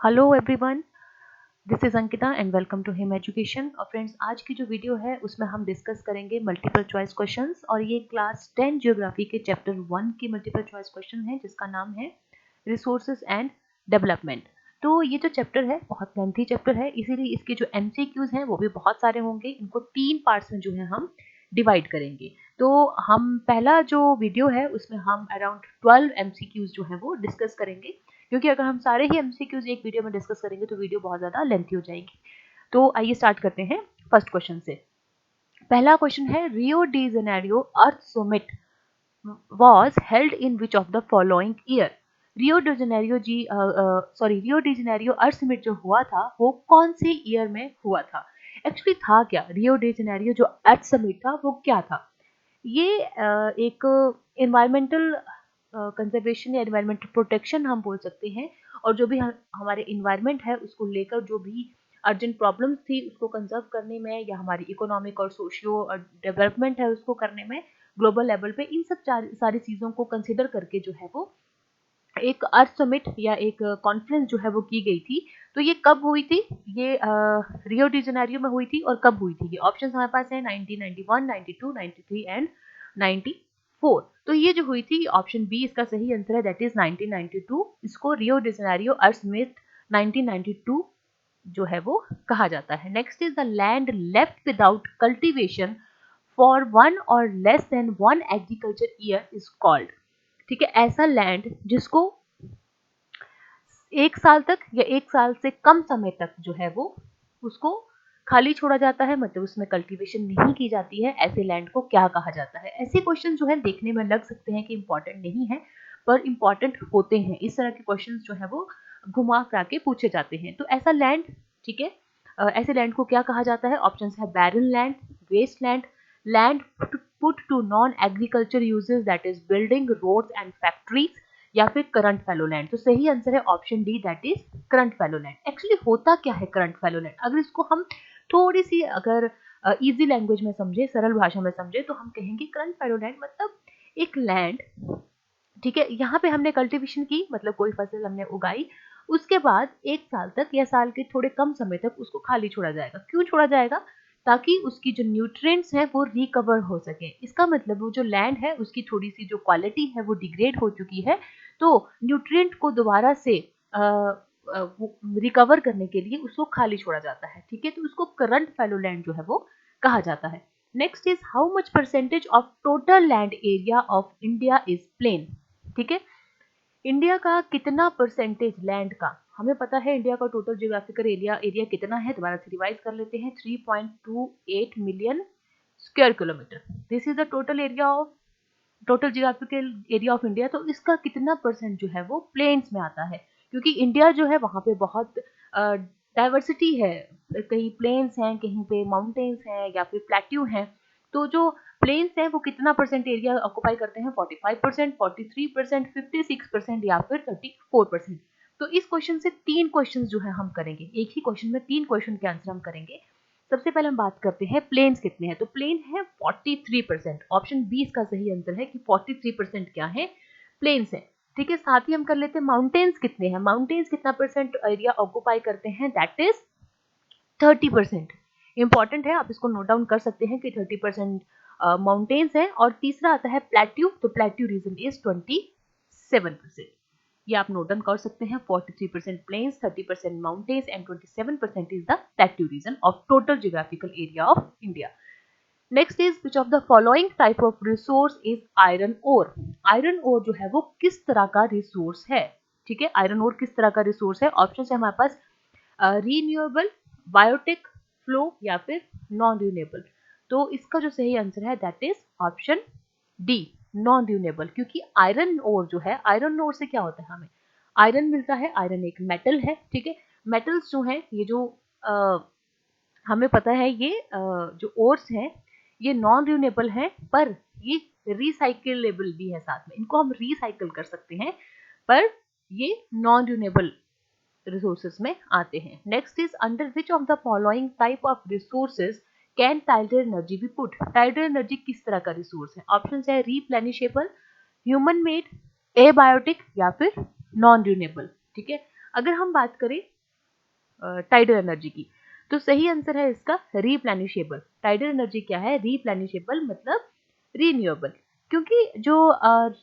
Hello everyone, this is Ankita and welcome to him education. और friends, आज की जो वीडियो है उसमें हम डिस्कस करेंगे मल्टीपल चॉइस क्वेश्चंस और ये क्लास 10 ज्योग्राफी के चैप्टर 1 की मल्टीपल चॉइस क्वेश्चन है जिसका नाम है रिसोर्सेज एंड डेवलपमेंट। तो ये जो चैप्टर है बहुत लेंथी चैप्टर है, इसीलिए इसके जो एमसीक्यूज हैं वो भी बहुत सारे होंगे। इनको 3 पार्ट्स में जो है हम डिवाइड करेंगे। तो हम पहला जो वीडियो है उसमें हम अराउंड 12 एमसीक्यूज जो है वो डिस्कस करेंगे, क्योंकि अगर हम सारे ही एमसीक्यूज एक वीडियो में डिस्कस करेंगे तो वीडियो बहुत ज़्यादा लेंथी हो जाएगी। तो आइए स्टार्ट करते हैं फर्स्ट क्वेश्चन से। पहला क्वेश्चन है, रियो de Janeiro Earth summit was held in which of the following year? Rio de Janeiro Earth summit जो हुआ था वो कौन से ईयर में हुआ था? एक्चुअली था क्या रियो डी जेनेरियो जो अर्थ समिट था वो क्या था? ये एक इन्वायरमेंटल कंजर्वेशन या इन्वायरमेंटल प्रोटेक्शन हम बोल सकते हैं। और जो भी हमारे इन्वायरमेंट है उसको लेकर जो भी अर्जेंट प्रॉब्लम्स थी उसको कंजर्व करने में, या हमारी इकोनॉमिक और सोशियो डेवलपमेंट है उसको करने में, ग्लोबल लेवल पे इन सब सारी चीज़ों को कंसिडर करके जो है वो एक अर्थ समिट या एक कॉन्फ्रेंस जो है वो की गई थी। तो ये कब हुई थी? ये रियो डी जेनेरियो में हुई थी। और कब हुई थी? ये ऑप्शन हमारे पास है 1991, 92, 93 एंड 94। तो ये जो हुई थी ऑप्शन बी इसका सही आंसर है, दैट इज 1992। इसको Rio de Janeiro Earth Summit 1992 जो है वो कहा जाता है। Next is the land left without cultivation for one or less than one agriculture year is called. ठीक है, ऐसा लैंड जिसको 1 साल तक या 1 साल से कम समय तक जो है वो उसको खाली छोड़ा जाता है, मतलब उसमें कल्टीवेशन नहीं की जाती है, ऐसे लैंड को क्या कहा जाता है? ऐसे क्वेश्चन जो है देखने में लग सकते हैं कि इंपॉर्टेंट नहीं है, पर इंपॉर्टेंट होते हैं। इस तरह के क्वेश्चन जो है वो घुमा फिरा के पूछे जाते हैं। तो ऐसा लैंड, ठीक है, ऐसे लैंड को क्या कहा जाता है? ऑप्शन है barren land, waste land, land put to non agriculture uses that is building roads and factories, या फिर करंट फैलो लैंड। तो सही आंसर है option D, that is current fallow land. Actually होता क्या है करंट फैलो लैंड? अगर इसको हम थोड़ी सी अगर इजी लैंग्वेज में समझे, सरल भाषा में समझे, तो हम कहेंगे करंट फैलो लैंड मतलब एक लैंड, ठीक है, यहाँ पे हमने कल्टीवेशन की, मतलब कोई फसल हमने उगाई, उसके बाद 1 साल तक या साल के थोड़े कम समय तक उसको खाली छोड़ा जाएगा। क्यों छोड़ा जाएगा? ताकि उसकी जो न्यूट्रिएंट्स हैं वो रिकवर हो सके। इसका मतलब वो जो लैंड है उसकी थोड़ी सी जो क्वालिटी है वो डिग्रेड हो चुकी है, तो न्यूट्रिएंट को दोबारा से रिकवर करने के लिए उसको खाली छोड़ा जाता है। ठीक है, तो उसको करंट फैलो लैंड जो है वो कहा जाता है। Next is how much percentage of total land area of India is plain. ठीक है, इंडिया का कितना परसेंटेज लैंड का, हमें पता है इंडिया का टोटल जियोग्राफिकल एरिया कितना है, दोबारा से रिवाइज कर लेते हैं, 3.28 million square kilometre. This is the total area of total geographical area of India. तो इसका कितना परसेंट जो है वो प्लेन्स में आता है? क्योंकि इंडिया जो है वहाँ पे बहुत डाइवर्सिटी है, कहीं प्लेन्स हैं, कहीं पे माउंटेन्स हैं, या फिर प्लेट्यू हैं। तो जो प्लेन्स हैं वो कितना परसेंट एरिया ऑक्यूपाई करते हैं? 45%, 43%, 56% या फिर 34%। तो इस क्वेश्चन से 3 क्वेश्चन जो है हम करेंगे, एक ही क्वेश्चन में 3 क्वेश्चन के आंसर हम करेंगे। सबसे पहले हम बात करते हैं प्लेन्स कितने हैं। तो प्लेन है 43%। ऑप्शन बी इसका सही आंसर है कि 43% क्या है? प्लेन्स है। ठीक है, साथ ही हम कर लेते हैं माउंटेन्स कितने हैं। माउंटेन्स कितना परसेंट एरिया ऑक्यूपाई करते हैं? That is 30%। इंपॉर्टेंट है, आप इसको नोट डाउन कर सकते हैं कि 30% माउंटेन्स है। और तीसरा आता है प्लेट्यू, तो प्लेट्यू रीजन इज 27%। ये आप नोट डाउन कर सकते हैं, 43% plains, 30% mountains and 27% is the plateau region of total geographical area of India. Next is which of the following type of resource is iron ore. Iron ore जो है वो किस तरह का रिसोर्स है? ठीक है, आयरन ओर किस तरह का रिसोर्स है? ऑप्शन है हमारे पास रीन्यूएबल, बायोटिक, फ्लो या फिर नॉन रिन्यूएबल। तो इसका जो सही आंसर है that is option D, non renewable. क्योंकि आयरन ओर जो है, आयरन ओर से क्या होता है? हमें आयरन मिलता है, आयरन एक मेटल है। ठीक है, मेटल्स जो हैं ये जो हमें पता है ये जो ओर्स हैं ये नॉन रिन्यूएबल हैं, पर ये रिसाइकिलेबल भी है, साथ में इनको हम रिसाइकिल कर सकते हैं, पर ये नॉन रिन्यूएबल रिसोर्सेज में आते हैं। Next is under which of the following type of resources can tidal energy B put. Tidal energy किस तरह का रिसोर्स है? ऑप्शन है रिप्लेनिशेबल, ह्यूमन मेड, एबायोटिक या फिर नॉन रिन्यूएबल। ठीक है, अगर हम बात करें टाइडल एनर्जी की। तो सही आंसर है इसका रिप्लेनिशेबल। टाइडल एनर्जी क्या है? रिप्लेनिशेबल मतलब रीन्यूएबल। क्योंकि जो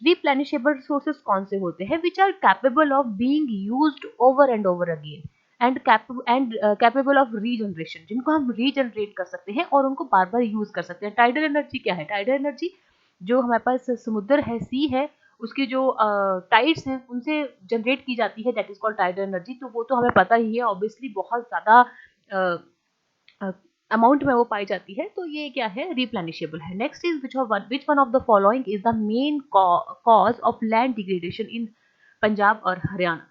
रिप्लेनिशेबल रिसोर्सेज कौन से होते हैं? Which are capable of being used over and over again and capable of regeneration, जिनको हम रीजनरेट कर सकते हैं और उनको बार बार यूज कर सकते हैं। टाइडल एनर्जी क्या है? टाइडल एनर्जी जो हमारे पास समुद्र है, सी है, उसकी जो टाइड्स हैं उनसे जनरेट की जाती है, that is called tidal energy. तो वो तो हमें पता ही है, ऑब्वियसली बहुत ज्यादा अमाउंट में वो पाई जाती है। तो ये क्या है? रिप्लेनिशेबल है। Next is which one of the following is the main cause of land degradation इन पंजाब और हरियाणा।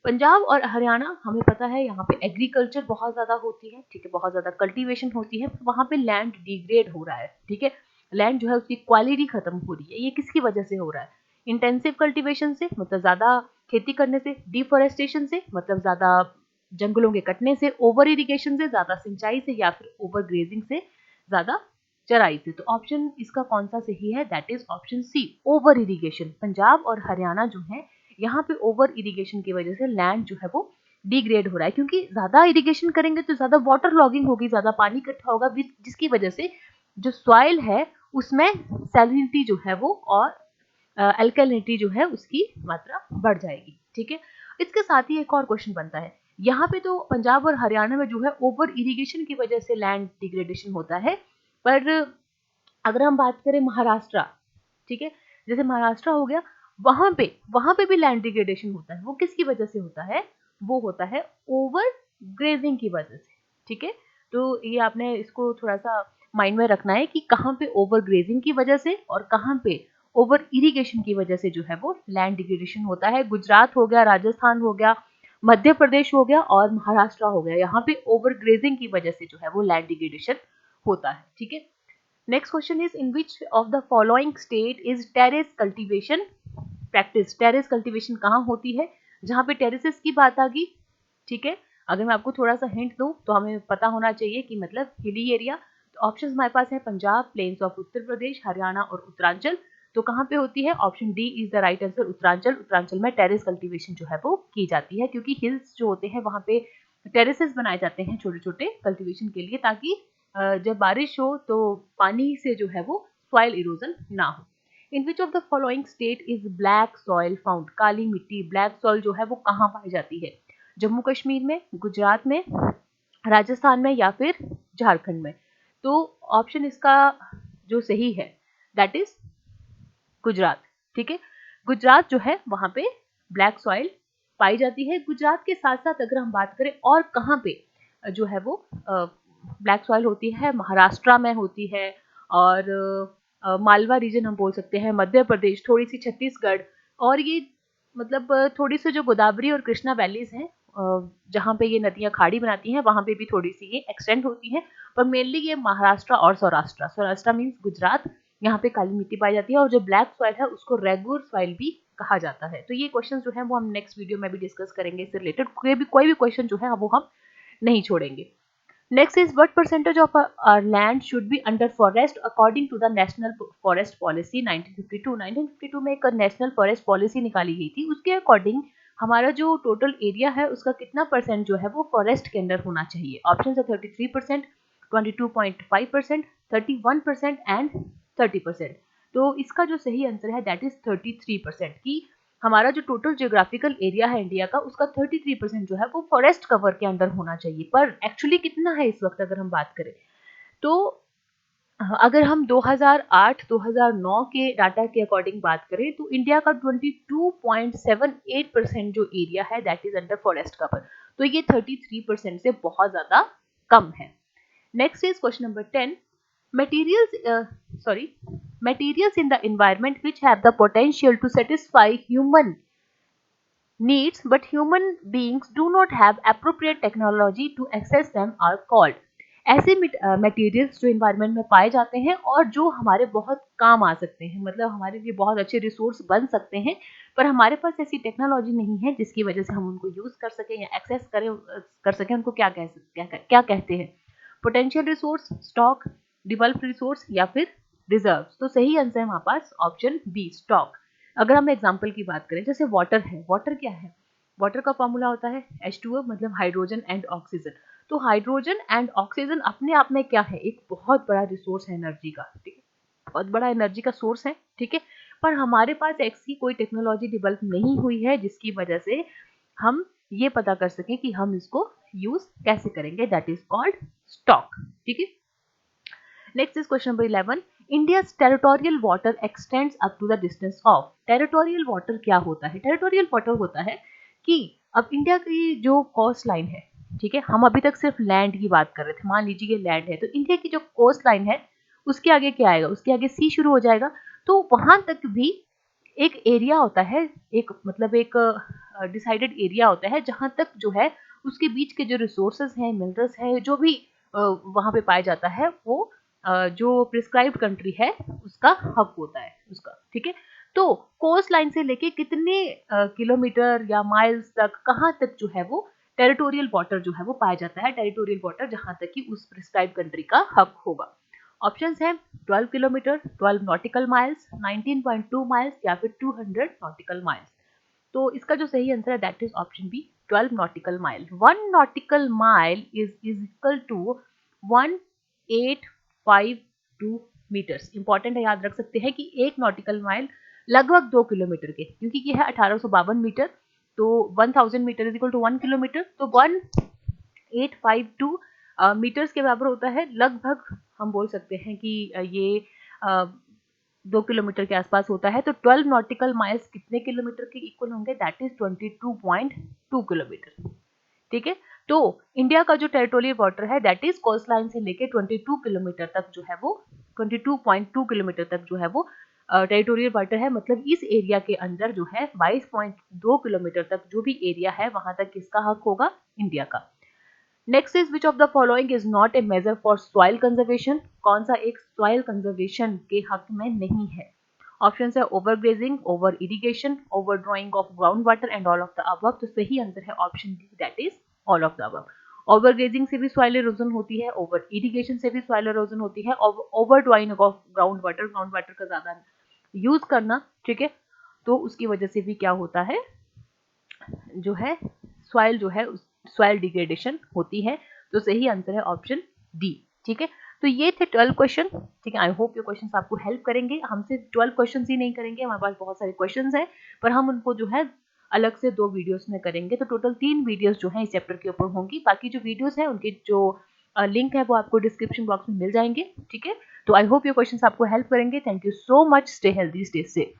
पंजाब और हरियाणा हमें पता है यहाँ पे एग्रीकल्चर बहुत ज्यादा होती है, ठीक है, बहुत ज्यादा कल्टीवेशन होती है, वहां पे लैंड डिग्रेड हो रहा है, ठीक है, लैंड जो है उसकी क्वालिटी खत्म हो रही है। ये किसकी वजह से हो रहा है? इंटेंसिव कल्टीवेशन से, मतलब ज्यादा खेती करने से, डिफोरेस्टेशन से, मतलब ज्यादा जंगलों के कटने से, ओवर इरिगेशन से, ज्यादा सिंचाई से, या फिर ओवर ग्रेजिंग से, ज्यादा चराई से। तो ऑप्शन इसका कौन सा सही है? That is option C, over irrigation. Punjab और हरियाणा जो है यहाँ पे ओवर इरिगेशन की वजह से लैंड जो है वो डिग्रेड हो रहा है, क्योंकि ज्यादा इरिगेशन करेंगे तो ज्यादा वाटर लॉगिंग होगी, ज्यादा पानी इकट्ठा होगा, जिसकी वजह से जो सॉइल है उसमें सैलिनिटी जो है वो और अल्कलिनिटी जो है उसकी मात्रा बढ़ जाएगी, ठीक है। इसके साथ ही एक और क्वेश्चन बनता है, यहाँ पे तो पंजाब और हरियाणा में जो है ओवर इरिगेशन की वजह से लैंड डिग्रेडेशन होता है, पर अगर हम बात करें महाराष्ट्र, ठीक है, जैसे महाराष्ट्र हो गया, वहां पे भी लैंड डिग्रेडेशन होता है। वो किसकी वजह से होता है? वो होता है ओवर ग्रेजिंग की वजह से, ठीक है। तो ये आपने इसको थोड़ा सा माइंड में रखना है कि कहाँ पे ओवर ग्रेजिंग की वजह से और कहाँ पे ओवर इरिगेशन की वजह से जो है वो लैंड डिग्रेडेशन होता है। गुजरात हो गया, राजस्थान हो गया, मध्य प्रदेश हो गया और महाराष्ट्र हो गया, यहाँ पे ओवर ग्रेजिंग की वजह से जो है वो लैंड डिग्रेडेशन होता है, ठीक है। Next question is, in which of the following state is terrace cultivation practice? Terrace cultivation कहाँ होती है? जहाँ पे टेरेसेस की बात आ गई, ठीक है। अगर मैं आपको थोड़ा सा हिंट दूं तो हमें पता होना चाहिए कि मतलब हिली एरिया। तो ऑप्शंस हमारे पास है पंजाब, प्लेन्स ऑफ उत्तर प्रदेश, हरियाणा और उत्तरांचल। तो कहाँ पे होती है? Option D is the right answer, Uttaranchal. Uttaranchal में टेरेस कल्टीवेशन जो है वो की जाती है, क्योंकि हिल्स जो होते हैं वहाँ पे टेरेसेस बनाए जाते हैं छोटे छोटे कल्टीवेशन के लिए, ताकि जब बारिश हो तो पानी से जो है वो सॉइल इरोजन ना हो। In which of the following state is black soil found? काली मिट्टी, ब्लैक सॉइल जो है वो कहाँ पाई जाती है? जम्मू कश्मीर में, गुजरात में, राजस्थान में, या फिर झारखंड में? तो ऑप्शन इसका जो सही है दैट इज गुजरात, ठीक है। गुजरात जो है वहां पे ब्लैक सॉइल पाई जाती है। गुजरात के साथ साथ अगर हम बात करें और कहाँ पे जो है वो ब्लैक सॉइल होती है, महाराष्ट्र में होती है, और मालवा रीजन हम बोल सकते हैं, मध्य प्रदेश, थोड़ी सी छत्तीसगढ़, और ये मतलब थोड़ी सी जो गोदावरी और कृष्णा वैलीज हैं, जहाँ पे ये नदियां खाड़ी बनाती हैं, वहां पे भी थोड़ी सी ये एक्सटेंड होती हैं, पर मेनली ये महाराष्ट्र और सौराष्ट्र, सौराष्ट्र मीन्स गुजरात, यहाँ पे काली मिट्टी पाई जाती है। और जो ब्लैक सॉइल है उसको रेगुलर सॉइल भी कहा जाता है। तो ये क्वेश्चन जो है वो हम नेक्स्ट वीडियो में भी डिस्कस करेंगे, इससे रिलेटेड कोई भी क्वेश्चन जो है वो हम नहीं छोड़ेंगे। Next is, what percentage of our land should be under forest according to the National Forest Policy 1952? 1952 में एक नेशनल फॉरेस्ट पॉलिसी निकाली गई थी, उसके अकॉर्डिंग हमारा जो टोटल एरिया है उसका कितना परसेंट जो है वो फॉरेस्ट के अंदर होना चाहिए? ऑप्शन है 33%, 22.5%, 31% एंड 30%। तो इसका जो सही आंसर है दैट इज 33%, की हमारा जो टोटल जियोग्राफिकल एरिया है इंडिया का उसका 33% जो है वो फॉरेस्ट कवर के अंदर होना चाहिए। पर एक्चुअली कितना है इस वक्त अगर हम बात करें तो अगर हम 2008-2009 के डाटा के अकॉर्डिंग बात करें तो इंडिया का 22.78% जो एरिया है that is under forest cover. तो ये 33% से बहुत ज्यादा कम है। Next is question number 10, materials in the environment which have the potential to satisfy human needs but human beings do not have appropriate technology to access them are called? ऐसे materials जो environment में पाए जाते हैं और जो हमारे बहुत काम आ सकते हैं, मतलब हमारे लिए बहुत अच्छे रिसोर्स बन सकते हैं, पर हमारे पास ऐसी टेक्नोलॉजी नहीं है जिसकी वजह से हम उनको यूज कर सकें या एक्सेस कर सकें, उनको क्या कहते हैं? Potential resource, stock, develop resource, या फिर रिजर्व? तो सही आंसर है हमारे पास ऑप्शन बी, स्टॉक। अगर हम एग्जांपल की बात करें, जैसे वाटर है, वाटर क्या है? वाटर का फॉर्मूला होता है H2O, मतलब हाइड्रोजन एंड ऑक्सीजन। तो हाइड्रोजन एंड ऑक्सीजन अपने आप में क्या है, एक बहुत बड़ा रिसोर्स है एनर्जी का, ठीक है, बहुत बड़ा एनर्जी का सोर्स है, ठीक है। पर हमारे पास ऐसी कोई टेक्नोलॉजी डेवलप नहीं हुई है जिसकी वजह से हम ये पता कर सकें कि हम इसको यूज कैसे करेंगे, दैट इज कॉल्ड स्टॉक, ठीक है। Next is question number 11, India's territorial water extends up to the distance of. Territorial water क्या होता है? टेरिटोरियल वाटर होता है कि अब इंडिया की जो कोस्ट लाइन है, ठीक है, हम अभी तक सिर्फ लैंड की बात कर रहे थे, मान लीजिए ये लैंड है, तो इंडिया की जो कोस्ट लाइन है उसके आगे क्या आएगा, उसके आगे सी शुरू हो जाएगा, तो वहां तक भी एक एरिया होता है, एक मतलब एक डिसाइडेड एरिया होता है जहां तक जो है उसके बीच के जो रिसोर्सेज हैं, मिनरल्स हैं, जो भी वहां पे पाया जाता है, वो जो प्रिस्क्राइब्ड कंट्री है उसका हक होता है उसका, ठीक है। तो कोस्ट लाइन से लेके कितने किलोमीटर या माइल्स तक, कहाँ तक जो है वो टेरिटोरियल वाटर जो है वो पाया जाता है, टेरिटोरियल वाटर जहां तक कि उस प्रिस्क्राइब्ड कंट्री का हक होगा। ऑप्शंस हैं 12 किलोमीटर, 12 नॉटिकल माइल्स, 19.2 माइल्स या फिर 200 नॉटिकल माइल्स। तो इसका जो सही आंसर है that is option B, 12 nautical mile. 1 nautical mile is equal to 1852 metres. Important है, याद रख सकते हैं कि एक नॉटिकल माइल लगभग 2 किलोमीटर के, क्योंकि ये है 1852 मीटर, तो 1000 metre is equal to 1 kilometre, तो 1852 मीटर्स के बराबर होता है। लगभग हम बोल सकते हैं कि ये 2 किलोमीटर के आसपास होता है। तो 12 नॉटिकल माइल्स कितने किलोमीटर के इक्वल होंगे, दैट इज 22.2 किलोमीटर, ठीक है। तो इंडिया का जो टेरिटोरियल वाटर है दैट इज कोस्ट लाइन से लेके 22 किलोमीटर तक जो है वो 22.2 किलोमीटर तक जो है वो टेरिटोरियल वाटर है, मतलब इस एरिया के अंदर जो है 22.2 किलोमीटर तक जो भी एरिया है वहां तक किसका हक होगा, इंडिया का। Next is which of the following is not a major for soil conservation. कौन सा एक सॉइल कंजर्वेशन के हक में नहीं है? ऑप्शन है over grazing, over irrigation, over drawing of ground water and all of the above. तो सही आंसर है option D, that is all of the above. Over grazing से भी सॉइल इरोजन होती है, ओवर इरिगेशन से भी सॉइल इरोजन होती है, और over drawing of ground water का ज्यादा यूज करना, ठीक है, तो उसकी वजह से भी क्या होता है, जो है सॉइल जो है सॉइल डिग्रेडेशन होती है। तो सही आंसर है ऑप्शन डी, ठीक है। तो ये थे 12 क्वेश्चन, ठीक है। आई होप ये क्वेश्चंस आपको हेल्प करेंगे। हम सिर्फ 12 क्वेश्चंस ही नहीं करेंगे, हमारे पास बहुत सारे क्वेश्चंस हैं, पर हम उनको जो है अलग से 2 वीडियोस में करेंगे। तो टोटल 3 वीडियोस जो हैं इस चैप्टर के ऊपर होंगी। बाकी जो वीडियोस हैं उनके जो लिंक है वो आपको डिस्क्रिप्शन बॉक्स में मिल जाएंगे, ठीक है। तो आई होप ये क्वेश्चंस आपको हेल्प करेंगे। Thank you so much, stay healthy, stay safe.